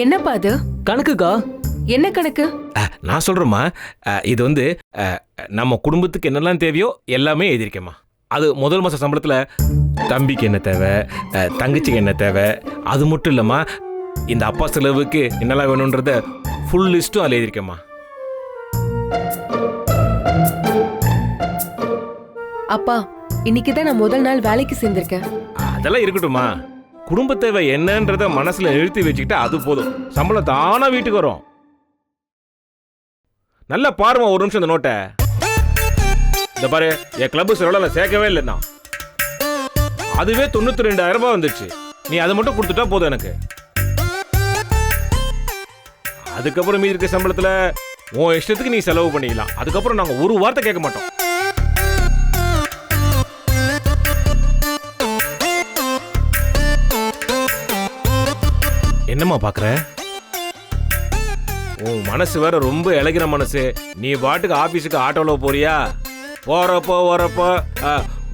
என்னப்பா அது? கணக்குக்கா. என்ன கணக்கு? நான் சொல்றேம்மா, இது வந்து நம்ம குடும்பத்துக்கு என்னெல்லாம் தேவையோ எல்லாமே எழுதியிருக்கேம்மா. அது முதல் மாச சம்பளத்துல தம்பிக்கு என்ன தேவை, தங்கச்சிக்கு என்ன தேவை, அது மட்டும் இல்லம்மா, இந்த அப்பா செலவுக்கு என்னெல்லாம் வேணும்ன்றத ஃபுல் லிஸ்ட்டும் அதில் எழுதியிருக்கேம்மா. அப்பா, இன்னைக்கு தான் நான் முதல் நாள் வேலைக்கு சேர்ந்திருக்கேன். அதெல்லாம் இருக்கட்டும்மா. குடும்ப தேவை என்னன்றத மனசுல எழுதி வச்சுக்கிட்டா அது போதும். சம்பளம் தானா வீட்டுக்கு வரும். நல்லா பாருமா ஒரு நிமிஷம் இந்த நோட்டை. இந்த பாரு, என் கிளப் செலவுல சேர்க்கவே இல்லைன்னா அதுவே 92,000 ரூபாய் வந்துச்சு. நீ அதை மட்டும் கொடுத்துட்டா போதும் எனக்கு. அதுக்கப்புறம் மீதி இருக்க சம்பளத்துல உன் இஷ்டத்துக்கு நீ செலவு பண்ணிக்கலாம். அதுக்கப்புறம் நாங்க ஒரு வார்த்தை கேட்க மாட்டோம். என்னம்மா பாக்குற? உன் மனசு வேற ரொம்ப இழகிற மனசு. நீ பாட்டுக்கு ஆபீஸுக்கு ஆட்டோல போறியா? போறப்போ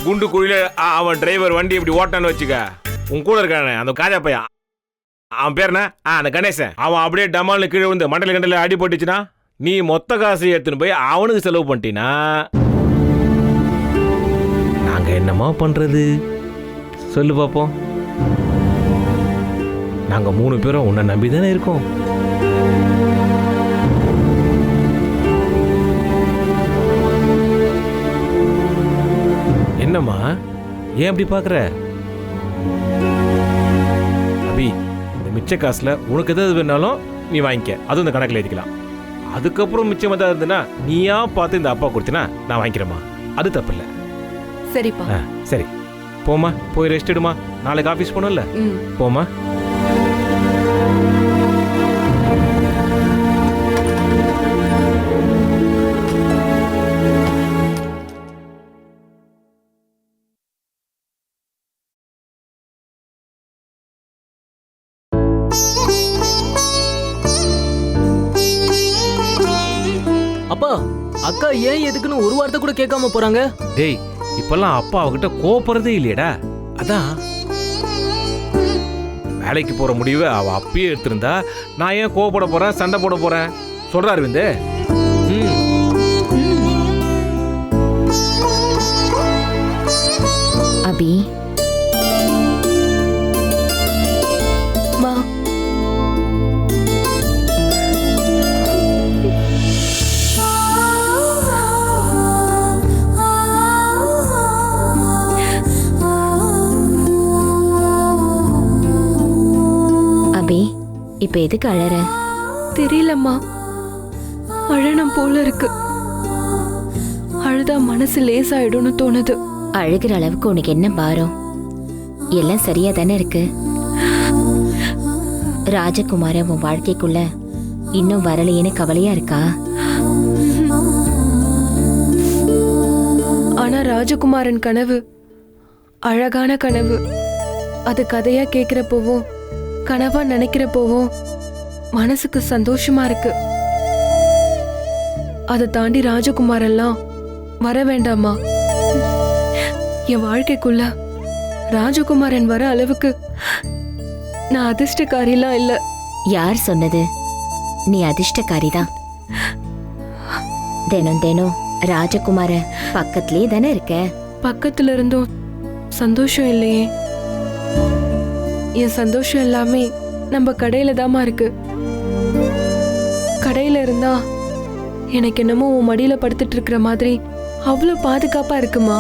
குண்டு குழியில அவன் டிரைவர் வண்டி இப்படி ஓட்டான்னு வச்சுக்க. உன் கூட இருக்கானே அந்த காஜா பையன், அவன் பேர் என்ன? அந்த கணேசன். அவன் அப்படியே டமால்னு கீழே வந்து மண்டல கண்டல அடி போட்டுச்சுன்னா நீ மொத்த காசு எடுத்துன்னு போய் அவனுக்கு செலவு பண்ணிட்டீனா நாங்க என்னமா பண்றது சொல்லு பாப்போம். நாங்க 3 பேரும் உன்னை நம்பி தானே இருக்கோம். என்னம்மா ஏன் அப்படி பாக்குற? அபி, இந்த மிச்ச காசுல உனக்கு எதாவது வேணாலும் நீ வாங்கிக்க. அதுவும் இந்த கணக்கில் எழுதிக்கலாம். அதுக்கப்புறம் மிச்சம் ஏதாவது இருந்ததுன்னா நீயா பார்த்து இந்த அப்பா கொடுத்தினா நான் வாங்கிக்கிறேம்மா. அது தப்பு இல்லை. சரிப்பா. சரி போமா, போய் ரெஸ்ட் எடுமா. நாளைக்கு ஆஃபீஸ் போகணும்ல. போமா. அப்பா, அக்கா ஏன் எதுக்குன்னு ஒரு வார்த்தை கூட கேட்காம போறாங்க? டேய், இப்பெல்லாம் அப்பா அவகிட்ட கோபப்படுறதே இல்லையடா. அதான் வேலைக்கு போற முடிவை அவ அப்பயே எடுத்திருந்தா நான் ஏன் கோபப்பட போறேன், சண்டை போட போறேன் சொல்றாரு அரவிந்த். அபி, மா, அபி, இப்ப எதுக்கு அழற? தெரியலம்மா, அழனம் போல இருக்கு. அழுதா மனசு லேசாயிடும்னு தோணுது. அழுகிற அளவுக்கு உனக்கு என்ன பாரம்? எல்லாம் சரியா தானே இருக்கு. ராஜகுமார உன் வாழ்க்கைக்குள்ள இன்னும் வரலையேன்னு கவலையா இருக்கா? ஆனா ராஜகுமாரன் கனவு அழகான கனவு. அது கதையா கேக்குறப்போவும் கனவா நினைக்கிறப்போவும் மனசுக்கு சந்தோஷமா இருக்கு. அதை தாண்டி ராஜகுமாரெல்லாம் வர வேண்டாமா? என் வாழ்க்கைக்குள்ள ராஜகுமாரன் வர அளவுக்கு நான் அதிர்ஷ்டக்காரிலாம் இல்ல. யார் சொன்னது? நீ அதிர்ஷ்டக்காரிதான். தினம் தினம் ராஜகுமார பக்கத்திலே தானே இருக்க. பக்கத்துல இருந்தும் சந்தோஷம் இல்லையே. என் சந்தோஷம் எல்லாமே நம்ம கடையில தாமா இருக்கு. கடையில இருந்தா எனக்கு என்னமோ உன் மடியில படுத்துட்டு இருக்கிற மாதிரி அவ்வளவு பாதுகாப்பா இருக்குமா?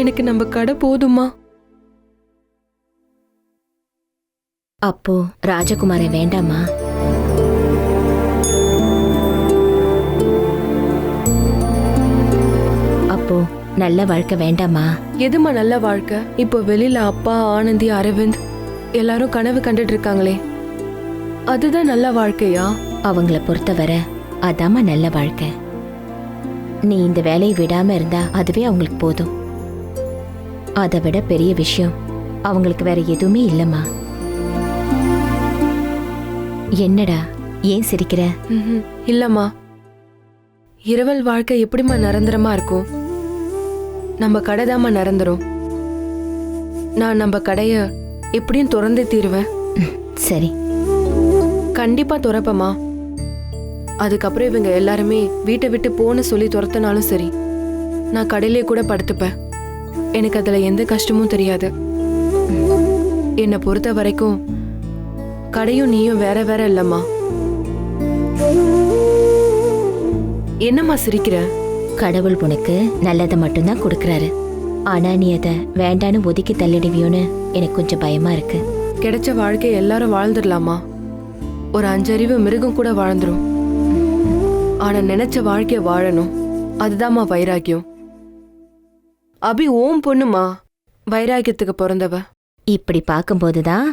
எனக்கு நம்ம கடை போதுமா? அப்போ ராஜகுமார வேண்டாமா? அப்போ நல்ல வாழ்க்கை வேண்டாமா? எதுமா நல்ல வாழ்க்கை? இப்போ வெளியில அப்பா, ஆனந்தி, அரவிந்த் எல்லாரும் கனவு கண்டுட்டு இருக்காங்களே, அதுதான் நல்ல வாழ்க்கையா? அவங்கள பொறுத்தவரை அதாம்மா நல்ல வாழ்க்கை. நீ இந்த வேலையை விடாம இருந்தா அதுவே அவங்களுக்கு போதும். அதை விட பெரிய விஷயம் அவங்களுக்கு வேற எதுவுமே இல்லம்மா. என்னடா ஏன் சிரிக்கிற? இல்லம்மா, இரவல் வாழ்க்கை எப்படிமா நிரந்தரமா இருக்கும்? நம்ம கடை தாம்மா நிரந்தரம். நான் நம்ம கடைய எப்படியும் திறந்தே தீருவேன். சரி. கண்டிப்பா துறப்பமா. அதுக்கப்புறம் இவங்க எல்லாருமே வீட்டை விட்டு போன்னு சொல்லி துரத்தினாலும் சரி, நான் கடையிலே கூட படுத்துப்பேன். எனக்கு அதுல எந்த கஷ்டமும் தெரியாது. என்னை பொறுத்த வரைக்கும் கடையும் நீயும் வேற வேற இல்லம்மா. என்னம்மா சிரிக்கிற? கடவுள் உனக்கு நல்லதை மட்டும்தான் கொடுக்கறாரு. ஆனா நீ அதை வேண்டான்னு ஒதுக்கி தள்ளிடுவியோன்னு எனக்கு கொஞ்சம் பயமா இருக்கு. கிடைச்ச வாழ்க்கை எல்லாரும் வாழ்ந்துடலாமா? ஒரு 5 அறிவு மிருகம் கூட வாழ்ந்துரும். ஆனா நினைச்ச வாழ்க்கைய வாழணும், அதுதாம்மா வைராக்கியம். அபி ஓம் பொண்ணுமா, வைராக்கியத்துக்கு பிறந்தவ. இப்படி பார்க்கும்போதுதான்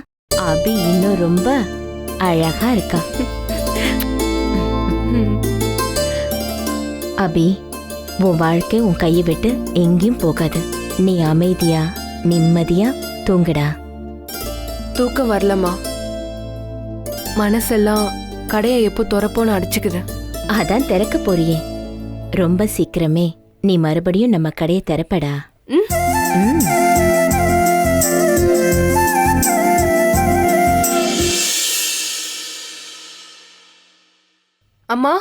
அபி இன்னும் ரொம்ப அழகா இருக்கா. அபி, உன் வாழ்க்கை உன் கையை விட்டு எங்கேயும் போகாது. நீ அமைதியா நிம்மதியா தூங்குடா. தூக்கம் வரலம்மா. மனசெல்லாம் கடையை எப்போ திறப்போன்னு அடிச்சுக்குது. அதான் திறக்க போறியே. ரொம்ப சீக்கிரமே நீ மறுபடியும் நம்ம கடையை திறப்படா. ம்? ம். அம்மா,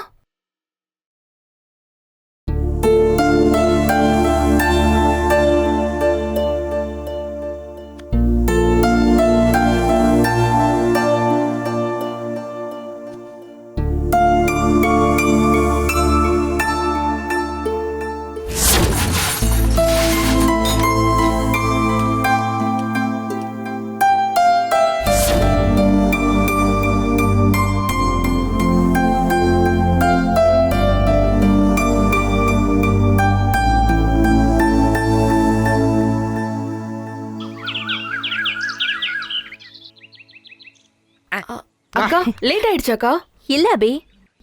அக்கா லேட் ஆயிடுச்சாக்கா? இல்ல அபி,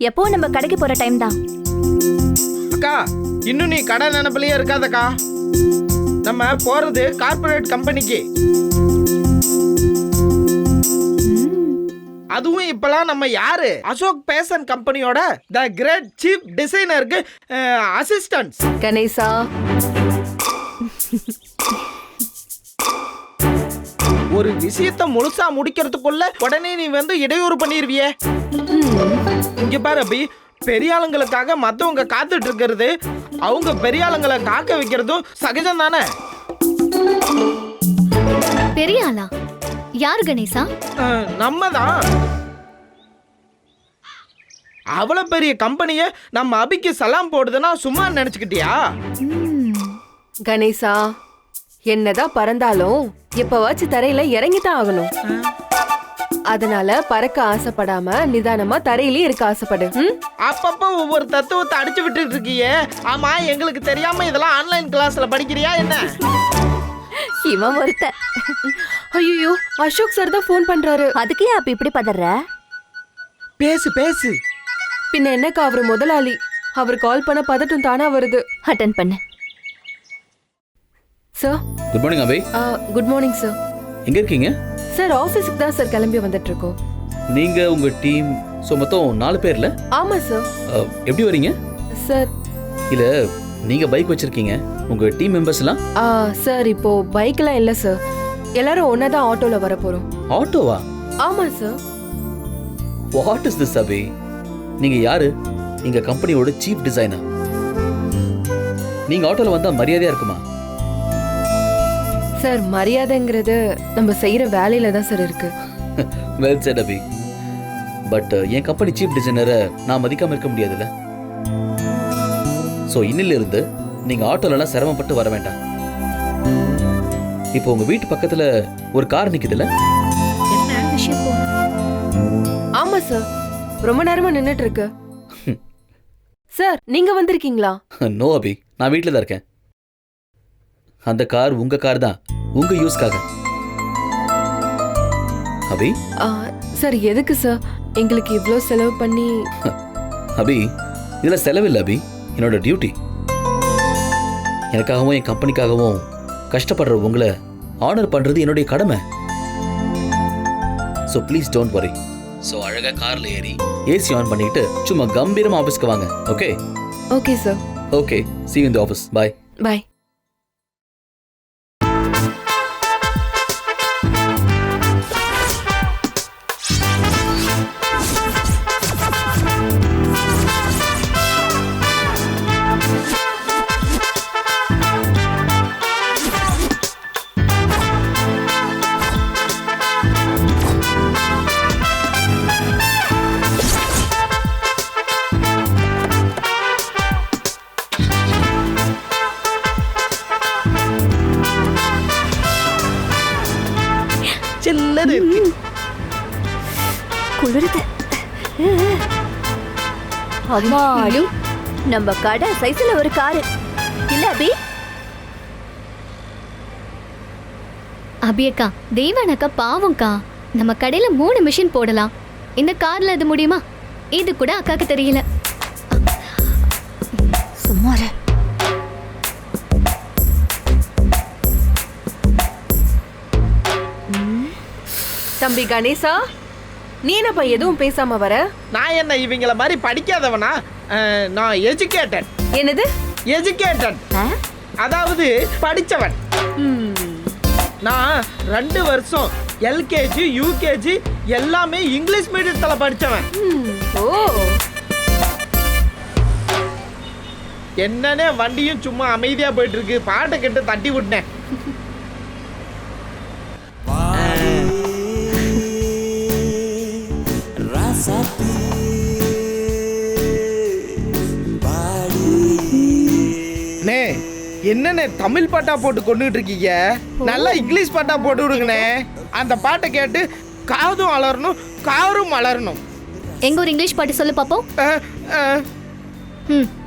எப்போ நம்ம கடைக்கு போற டைம் தான். அக்கா, இன்னும் நீ கடை நினைப்பிலேயே இருக்காதக்கா. நம்ம போறது கார்ப்பரேட் கம்பெனிக்கு. அதுவும் இப்பெல்லாம் நம்ம யாரு? அசோக் பேஷன் கம்பெனியோட த கிரேட் சீஃப் டிசைனருக்கு அசிஸ்டன்ட். கணேசா, ஒரு விஷயத்த முழுசா முடிக்கிறதுக்குள்ள உடனே நீ வந்து இடையூறு பண்ணிருவியே. இங்க பாரு அபி, பெரிய ஆளுங்களுக்காக மத்தவங்க காத்துட்டு இருக்கிறது, அவங்க பெரிய ஆளுங்களை காக்க வைக்கிறதும் சகஜம் தானே. பெரிய ஆளா? யாரு கணேசா? நம்ம தான். அவ்வளவு பெரிய கம்பெனிய நம்ம அபிக்கு சலாம் போடுதுன்னா சும்மா நினைச்சுக்கிட்டியா? கணேசா, என்னதான் பறந்தாலும் எப்பவாச்சும் தரையில இறங்கித்தான் ஆகணும். அதனால பறக்க ஆசைப்படாம நிதானமா தரையிலே இருக்க ஆசைப்படு. அப்பப்ப ஒவ்வொரு தத்துவத்தை அடிச்சு விட்டுட்டு இருக்கியே. ஆமா, எங்களுக்கு தெரியாம இதெல்லாம் ஆன்லைன் கிளாஸ்ல படிக்கிறியா என்ன? இவன் ஒருத்த. ஐயோ, அசோக் சார் தான் ஃபோன் பண்றாரு. அதுக்கு ஏன் அப்ப இப்படி பதற? பேசு பேசு. பின்ன என்னக்கா, அவரு முதலாளி. அவர் கால் பண்ண பதட்டம் தானா வருது. அட்டெண்ட் பண்ணு. Sir, good morning Abhi. Good morning sir. எங்க இருக்கீங்க? சார், ஆபீஸ்க்கு தான் சார் கிளம்பி வந்துட்டு இருக்கோம். நீங்க உங்க டீம் மொத்தம் 4 பேர்ல? ஆமா சார். எப்படி வரீங்க? சார், இல்ல நீங்க பைக் வச்சிருக்கீங்க, உங்க டீம் மெம்பர்ஸ் எல்லாம்? சார் இப்போ பைக்லாம் இல்ல சார். எல்லாரும் ஒன்னாதான் ஆட்டோல வர போறோம். ஆட்டோவா? ஆமா சார். வாட் இஸ் திஸ் அபி? நீங்க யாரு? எங்க கம்பெனியோட சீஃப் டிசைனர். நீங்க ஆட்டோல வந்தா மரியாதையா இருக்குமா? சார், மரியாதைங்கிறது நம்ம செய்யற வேலையில தான் சார் இருக்கு. Well said Abhi. பட் என் கம்பெனி சீஃப் டிசைனரை நான் மதிக்காம இருக்க முடியாதுல்ல. ஸோ இன்னிலிருந்து நீங்க ஆட்டோலலாம் சிரமப்பட்டு வர வேண்டாம். இப்போ உங்க வீட்டு பக்கத்துல ஒரு கார் நிக்குதுல்ல? ஆமா சார், ரொம்ப நேரமா நின்னுட்டு இருக்கு. சார், நீங்க வந்திருக்கீங்களா? நோ அபி, நான் வீட்டில் தான் இருக்கேன். அந்த கார் உங்க கார் தான், உங்க யூஸ்க்காக. அபி, சார் எதுக்கு சார் எங்களுக்கு இவ்ளோ செலவு பண்ணி? அபி, இதுல செலவில்லை அபி, என்னோட டியூட்டி. எனக்காகவும் என் கம்பெனிக்காகவும் கஷ்டப்படுற உங்களை ஆனர் பண்றது என்னுடைய கடமை. So please don't worry. So அழகா கார்ல ஏறி ஏசி ஆன் பண்ணிட்டு சும்மா கம்பீரமா ஆஃபீஸ்க்கு வாங்க. Okay? Okay sir. Okay, see you in the office. Bye. Bye. Colour இருக்கு. குளிருது. அம்மாடி, நம்ம கடை சைஸ்ல ஒரு காரு இல்ல அபி? அபியக்கா, தெய்வானக்கா பாவம்க்கா. நம்ம கடையில 3 மிஷின் போடலாம். இந்த கார்ல அது முடியுமா? இது கூட அக்காக்கு தெரியல. சும்மா இரு. தம்பி கணேசா, நீ என்னப்பா எதுவும் பேசாம வர? நான் என்ன இவங்கள மாதிரி படிக்காதவனா? நான் எஜுகேட்டட். என்னது எஜுகேட்டட் அதாவது படிச்சவன். நான் 2 வருஷம் எல்கேஜி யூகேஜி எல்லாமே இங்கிலீஷ் மீடியத்துல படிச்சவன். ஓ, என்னன்னே வண்டியும் சும்மா அமைதியா போயிட்டு இருக்கு. பாட்டை கேட்டு தட்டி விட்டேன். என்னண்ணே தமிழ் பாட்டா போட்டு கொண்டுட்டு இருக்கீங்க? நல்லா இங்கிலீஷ் பாட்டா போட்டு விடுங்கண்ணே. அந்த பாட்டை கேட்டு காதும் அலறணும், காரும் அலறணும். எங்க ஒரு இங்கிலீஷ் பாட்டு சொல்லு பாப்போம்.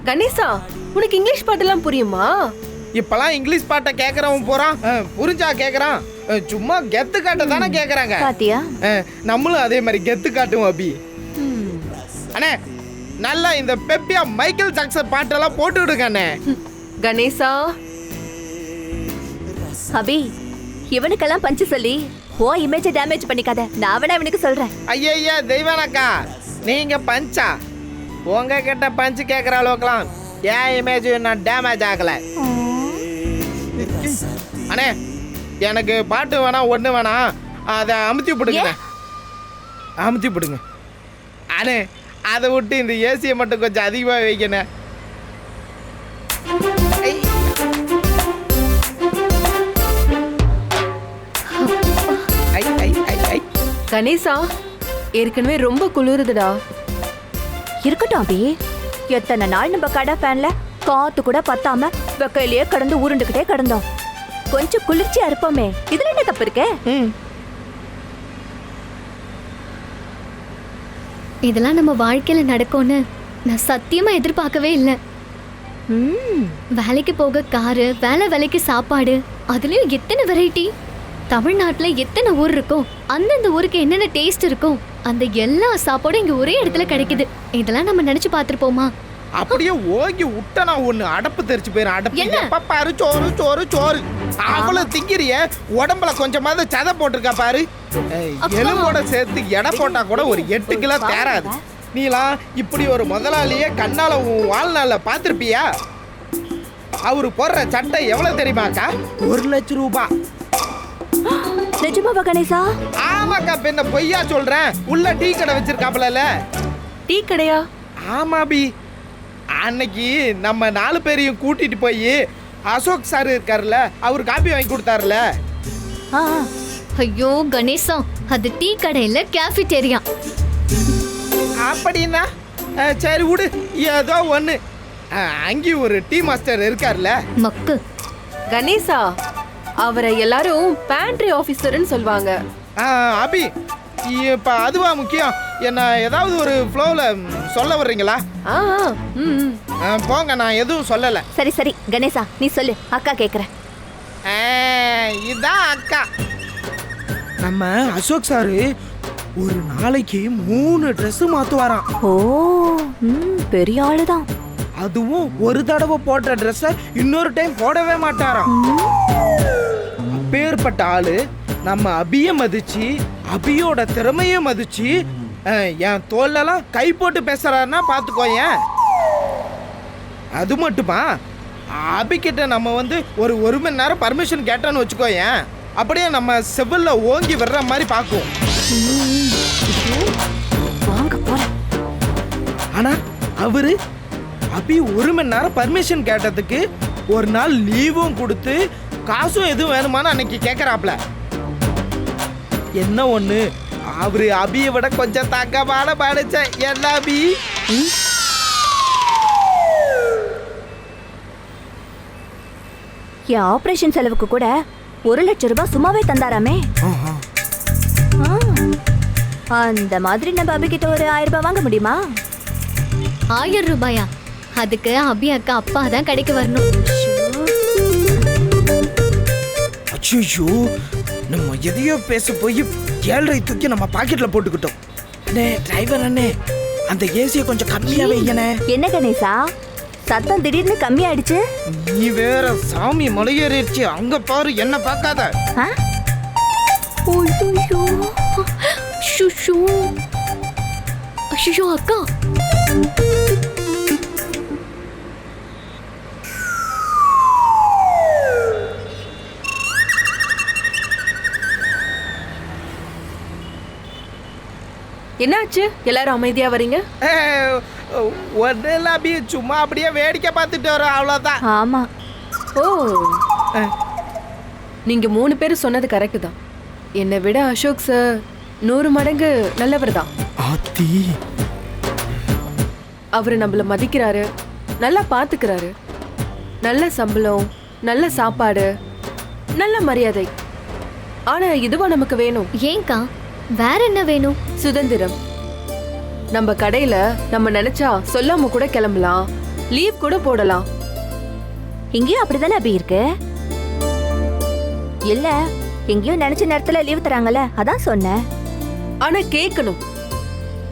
கணேசா, உனக்கு இங்கிலீஷ் பாட்டெல்லாம் புரியுமா? இப்பெல்லாம் இங்கிலீஷ் பாட்டை கேட்கறவன் போறான். புரிஞ்சா கேட்கறான். சும்மா கெத்து காட்ட தானே கேட்கறாங்க. பாத்தியா? நம்மளும் அதே மாதிரி கெத்து காட்டுவோம் அபி. அண்ணே, நல்லா இந்த பெப்பியா மைக்கேல் ஜாக்சன் பாட்டெல்லாம் போட்டு விடுங்க அண்ணே. கணேசா, அபி, இவனுக்கெல்லாம் பஞ்சு சொல்லி ஓ இமேஜ் டேமேஜ் பண்ணிக்காத. நான் வேணா இவனுக்கு சொல்றேன். ஐயா தெய்வானக்கா, நீங்க பஞ்சா? உங்க கிட்ட பஞ்சு கேட்கற அளவுக்குலாம் ஏன் இமேஜ் நான் டேமேஜ் ஆகல. அண்ணே, எனக்கு பாட்டு வேணாம், ஒண்ணு வேணாம். அதை அமுத்தி விடுங்க, அமுத்தி விடுங்க அண்ணே. அதை விட்டு இந்த ஏசியை மட்டும் கொஞ்சம் அதிகமாக வைக்கணும். கணேசா, ஏற்கனவே ரொம்ப குளிருதுடா. இருக்கட்டும் அபி, எத்தனை நாள் நம்ம கடை ஃபேன்ல காத்து கூட பத்தாம வெக்கையிலேயே கடந்து உருண்டுகிட்டே கிடந்தோம். கொஞ்சம் குளிர்ச்சியா இருப்போமே, இதுல என்ன தப்பு இருக்கு? இதெல்லாம் நம்ம வாழ்க்கையில நடக்கும்னு நான் சத்தியமா எதிர்பார்க்கவே இல்லை. வேலைக்கு போக காரு, வேலைக்கு சாப்பாடு, அதுலயும் எத்தனை வெரைட்டி. தமிழ்நாட்டுல எத்தனை ஊர் இருக்கும், அந்தந்த ஊருக்கு என்னென்ன டேஸ்ட் இருக்கும், அந்த எல்லா சாப்பாடும் இங்க ஒரே இடத்துல கிடைக்குது. இதெல்லாம் நம்ம நினைச்சு பார்த்திருப்போமா? அப்படியே ஓங்கி விட்டனா ஒண்ணு அடப்பு தெரிச்சு போயிடும். அடப்பு எப்ப பாரு சோறு சோறு சோறு. அவ்வளவு திங்கிறிய, உடம்புல கொஞ்சமாவது சதை போட்டிருக்கா பாரு. எலும்போட சேர்த்து எடை போட்டா கூட ஒரு 8 கிலோ தேராது. நீலாம் இப்படி ஒரு முதலாளியே கண்ணால வாழ்நாள்ல பாத்திருப்பியா? அவரு போடுற சட்டை எவ்வளவு தெரியுமாக்கா? 1 லட்சம் ரூபாய். நிஜமாவா கணேசா? ஆமாக்கா, பின்ன பொய்யா சொல்றேன்? உள்ள டீ கடை வச்சிருக்காப்ல. டீ கடையா? ஆமாபி, அன்னைக்கு நம்ம 4 பேரையும் கூட்டிட்டு போய் அசோக் சார் இருக்காருல்ல, அவர் காப்பி வாங்கி கொடுத்தாருல. ஐயோ கணேசா, அது டீ கடை இல்ல, கேஃபிடேரியா. அப்படின்னா சரி விடு, ஏதோ ஒண்ணு. அங்கேயும் ஒரு டீ மாஸ்டர் இருக்காருல்ல. மக்கு. கணேசா, அவரை எல்லாரும் பேண்ட்ரி ஆபீசர்னு சொல்வாங்க. அபி, இப்ப அதுவா முக்கியம்? என்ன ஏதாவது ஒரு ஃப்ளோல சொல்ல வர்றீங்களா? போங்க, நான் எதுவும் சொல்லல. சரி சரி கணேசா, நீ சொல்லு, அக்கா கேக்குறேன். இதான் அக்கா. நம்ம அசோக் சாரு ஒரு நாளைக்கு 3 ட்ரெஸ் மாத்துவாராம். ஓ, பெரிய ஆளுதான். அதுவும் ஒரு தடவை போட்ட ட்ரெஸ்ஸ இன்னொரு டைம் போடவே மாட்டாராம். அப்பேற்பட்ட ஆளு நம்ம அபிய மதிச்சு, அபியோட திறமைய மதிச்சு, என் தோல்லெல்லாம் கை போட்டு பேசுறாருன்னா பாத்துக்கோயேன். அது மட்டுமா, அபிக்கிட்ட நம்ம வந்து ஒரு மணி நேரம் பர்மிஷன் கேட்டோன்னு வச்சுக்கோயேன், அப்படியே நம்ம செவில்ல ஓங்கி வர்ற மாதிரி பார்க்கும். ஆனா அவரு அபி 1 மணி நேரம் பர்மிஷன் கேட்டதுக்கு ஒரு நாள் லீவும் கொடுத்து காசும் எதுவும் வேணுமான்னு அன்னைக்கு கேட்கறாப்ல. என்ன ஒண்ணு, அவரு அபியை விட கொஞ்சம் தங்கமான பாடுச்ச. என்ன அபி? என் ஆபரேஷன் செலவுக்கு கூட 1 லட்சம் ரூபாய் சும்மாவே தந்தாராமே. அந்த மாதிரி நம்ம அபிகிட்ட ஒரு 1000 ரூபாய் வாங்க முடியுமா? 1000 ரூபாயா? அதுக்கு அபி அக்கா அப்பா தான் கடைக்கு வரணும். அச்சோ, நம்ம எதையோ பேச போய் 7.5 தூக்கி நம்ம பாக்கெட்ல போட்டுக்கிட்டோம். அண்ணே டிரைவர் அண்ணே, அந்த ஏசியை கொஞ்சம் கம்மியா வைங்கண்ணே. என்ன கணேசா, சத்தம் திடீர்னு கம்மியாயிடுச்சு? நீ வேற சாமி மலையேறிடுச்சு, அங்க பாரு, என்ன பார்க்காத. ஆ? ஐயோ, ஷுஷு. ஐயோ அக்கா, என்னாச்சு? எல்லாரும் அமைதியா வரீங்க? ஒன்னும் அபி, சும்மா அப்படியே வேடிக்கை பார்த்துட்டு வரோம், அவ்வளவுதான். ஆமா. ஓ, நீங்க 3 பேரும் சொன்னது கரெக்ட் தான். என்னை விட அசோக் சார் 100 மடங்கு நல்லவர் தான். ஆத்தி, அவரு நம்மள மதிக்கிறாரு, நல்லா பாத்துக்கிறாரு. நல்ல சம்பளம், நல்ல சாப்பாடு, நல்ல மரியாதை. ஆனா இதுவா நமக்கு வேணும்? ஏங்கா வேற என்ன வேணும்? சுதந்திரம். நம்ம கடையில நம்ம நினைச்சா சொல்லாம கூட கிளம்பலாம், லீவ் கூட போடலாம். இங்கேயும் அப்படிதானே அபி இருக்கு? இல்ல, எங்கேயும் நினைச்ச நேரத்துல லீவ் தராங்கல்ல, அதான் சொன்னேன். ஆனா கேட்கணும்,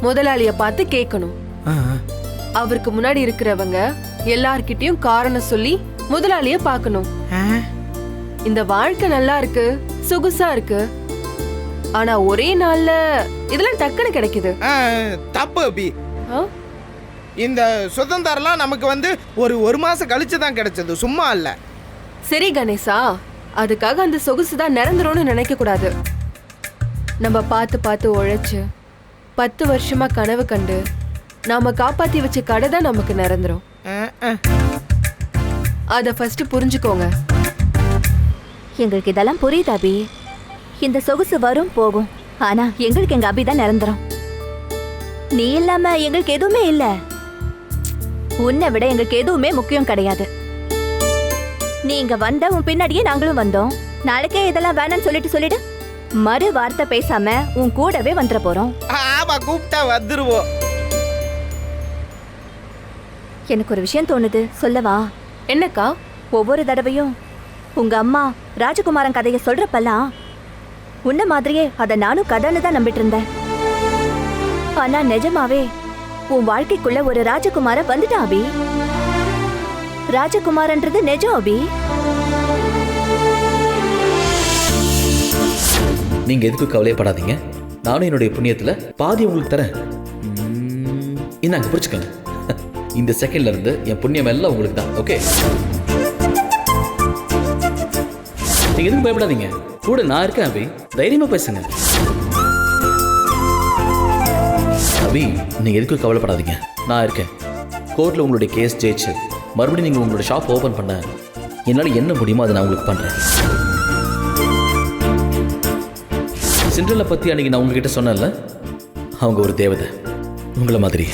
முதலாளிய பார்த்து கேட்கணும். அவருக்கு முன்னாடி இருக்கிறவங்க எல்லார்கிட்டயும் காரணம் சொல்லி முதலாளிய பார்க்கணும். இந்த வாழ்க்கை நல்லா இருக்கு, சொகுசா இருக்கு. ஆனா ஒரே நாள்ல இதெல்லாம் டக்குன்னு கிடைக்குது. தப்பு அபி. ஆ? இந்த சுதந்திரம்லாம் நமக்கு வந்து ஒரு மாசம் கழிச்சு தான் கிடைச்சது, சும்மா இல்ல. சரி கணேசா, அதுக்காக அந்த சொகுசு தான் நிரந்தரம்னு நினைக்க கூடாது. நம்ம பார்த்து பார்த்து உழைச்சு 10 வருஷமா கனவு கண்டு நாம காப்பாத்தி வச்ச கடை தான் நமக்கு நிரந்தரம். அத ஃபர்ஸ்ட் புரிஞ்சுக்கோங்க. எங்களுக்கு இதெல்லாம் புரியுது அபி. இந்த சொகுசு வரும் போகும், ஆனா எங்களுக்கு எங்க அபி தான் நிரந்தரம். நீ இல்லாம எங்களுக்கு எதுவுமே இல்ல. உன்னை விட எங்களுக்கு எதுவுமே முக்கியம் கிடையாது. நீ இங்க வந்த, உன் பின்னாடியே நாங்களும் வந்தோம். நாளைக்கே இதெல்லாம் வேணாம்னு சொல்லிடு. மறு வார்த்தை பேசாம உன் கூடவே வந்துட போறோம். ஆமா, கூப்பிட்டா வந்துருவோம். எனக்கு ஒரு விஷயம் தோணுது, சொல்லவா? என்னக்கா? ஒவ்வொரு தடவையும் உங்க அம்மா ராஜகுமாரன் கதையை சொல்றப்பெல்லாம் உன்ன மாதிரியே அதை நானும் கதைன்னு தான் நம்பிட்டு இருந்தேன். ஆனா நிஜமாவே உன் வாழ்க்கைக்குள்ள ஒரு ராஜகுமார வந்துட்டான் அபி. ராஜகுமாரன்றது நிஜம் அபி. நீங்க எதுக்கு கவலைப்படாதீங்க. நானும் என்னுடைய புண்ணியத்துல பாதி உங்களுக்கு தரேன். இந்தாங்க புரிச்சுக்கோங்க. இந்த செகண்ட்ல இருந்து என் புண்ணியம் எல்லாம் உங்களுக்கு தான். ஓகே, நீங்க எதுவும் பயப்படாதீங்க. கூட நான் இருக்கேன் அபி, தைரியமா பேசுங்க. அபி, நீங்க எதுக்கும் கவலைப்படாதீங்க, நான் இருக்கேன். கோர்ட்ல உங்களுடைய கேஸ் ஜெயிச்சு மறுபடியும் நீங்க உங்களோட ஷாப் ஓபன் பண்ண என்னால என்ன முடியுமோ அதை நான் உங்களுக்கு பண்றேன். சிண்ட்ரெல்லா பத்தி அன்னைக்கு நான் உங்ககிட்ட சொன்னேன்ல, அவங்க ஒரு தேவதை, உங்களை மாதிரி.